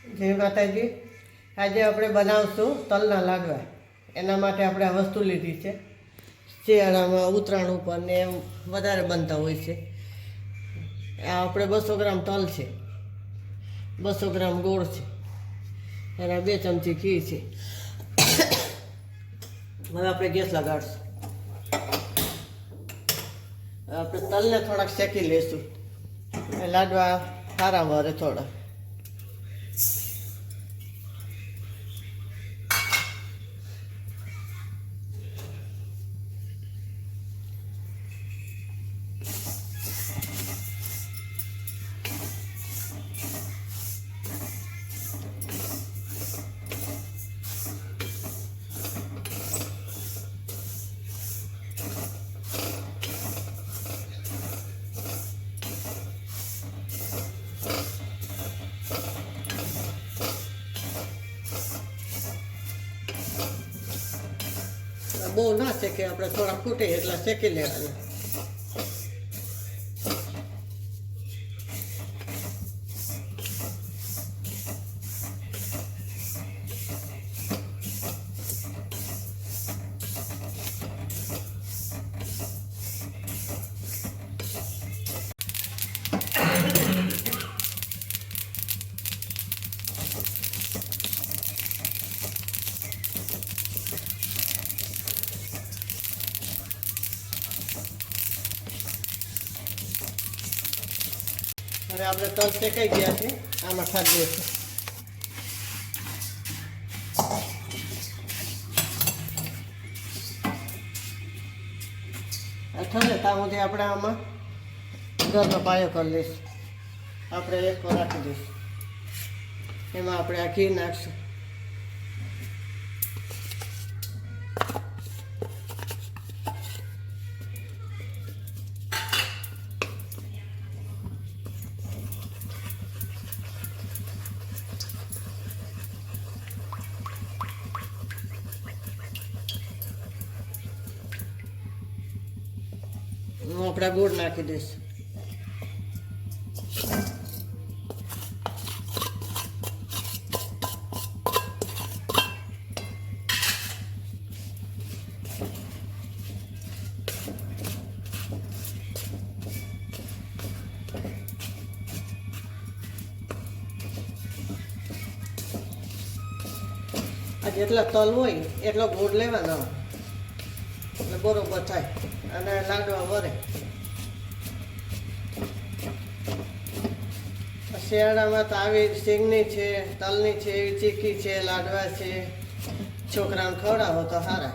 જય માતાજી. આજે આપણે બનાવશું તલના લાડવા. એના માટે આપણે આ વસ્તુ લીધી છે. શિયાળામાં ઉત્તરાયણ ઉપર ને એમ વધારે બનતા હોય છે. આ આપણે 200 ગ્રામ તલ છે, 200 ગ્રામ ગોળ છે, એના 2 ચમચી ઘી છે. હવે આપણે ગેસ લગાડશું. આપણે તલને થોડાક શેકી લઈશું, લાડવા સારા વરે થોડા. બહુ ના શેકે, આપણે થોડા ફૂટે એટલા શેકી લેવાના. હવે આપણે તલ શેકાઈ ગયા છે, આમાં ખાઈ દઈશું. ઠંડે ત્યાં સુધી આપણે આમાં ઘરનો પાયો કરી લઈશું. આપણે એક રાખી દઈશું, એમાં આપણે આ ઘી નાખશું. આપણે ગોળ નાખી દઈશું. આ જેટલા તલ હોય એટલો ગોળ લેવાનો, એટલે બરોબર થાય અને લાડવા વરે. શિયાળામાં તો આવી સિંગની છે, તલની છે, એવી ચીકી છે, લાડવા છે. છોકરાને ખવડાવો તો સારા.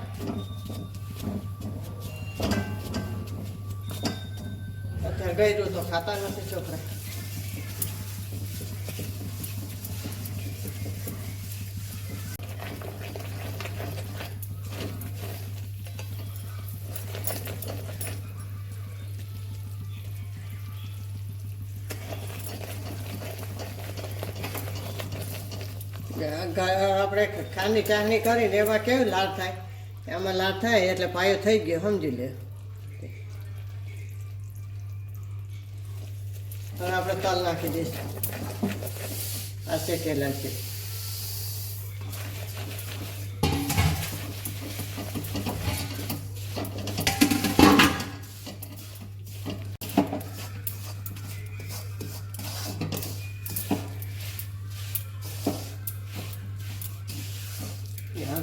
અત્યારે ગયરું તો ખાતા નથી છોકરા. આપણે ખાંડની ચાસણી કરીને એમાં કેવી લાડ થાય, એમાં લાડ થાય એટલે પાયો થઈ ગયો સમજી લે. હવે આપણે તલ નાખી દઈશું. આ શેકેલા છે.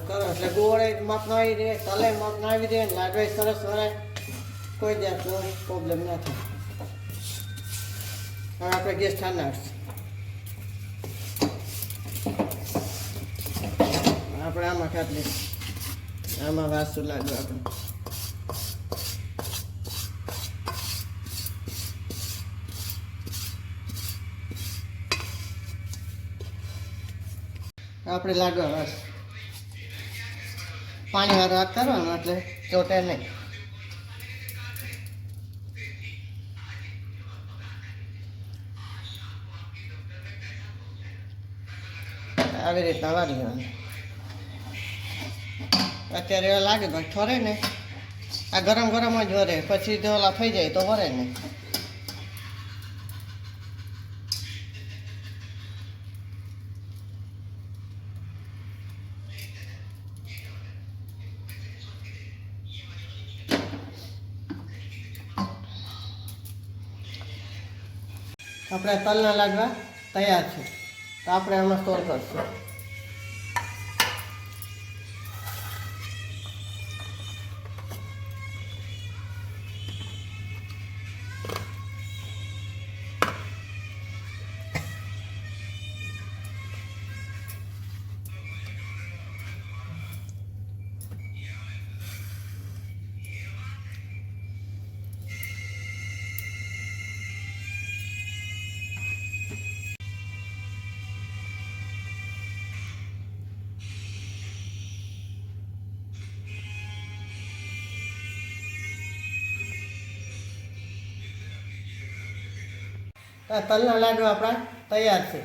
કરો એટલે ગોળે માપનો આવી દે, તલે માપનો આવી દે, લાડવા સરસ વરાય, કોઈ જાતનો પ્રોબ્લેમ ના થાય. હવે આપણે ગેસ ઠાર નાખશું. આપણે આમાં ખાત લઈશું, આમાં વાસું લાડવા આપણે. આપણે લાડવા વાસ પાણી વાળો હાથ કરવાનો એટલે ચોટે નહીં. આવી રીતના વાળી દેવાનું. અત્યારે એવા લાગે ભાઈ ઠરે ને, આ ગરમ ગરમ જ વરે, પછી જો ઓલા થઈ જાય તો વરે નહીં. આપણા તલના લાડવા તૈયાર છે. તો આપણે આમાં સ્ટોર કરશું. આ તલના લાડવા આપણા તૈયાર છે.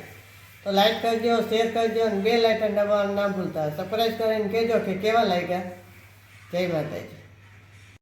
તો લાઈક કરજો, શેર કરજો અને બેલ આઇકન દબાવવાનું ના ભૂલતા. સબસ્ક્રાઈબ કરીને કહેજો કે કેવા લાગ્યા. જય માતાજી.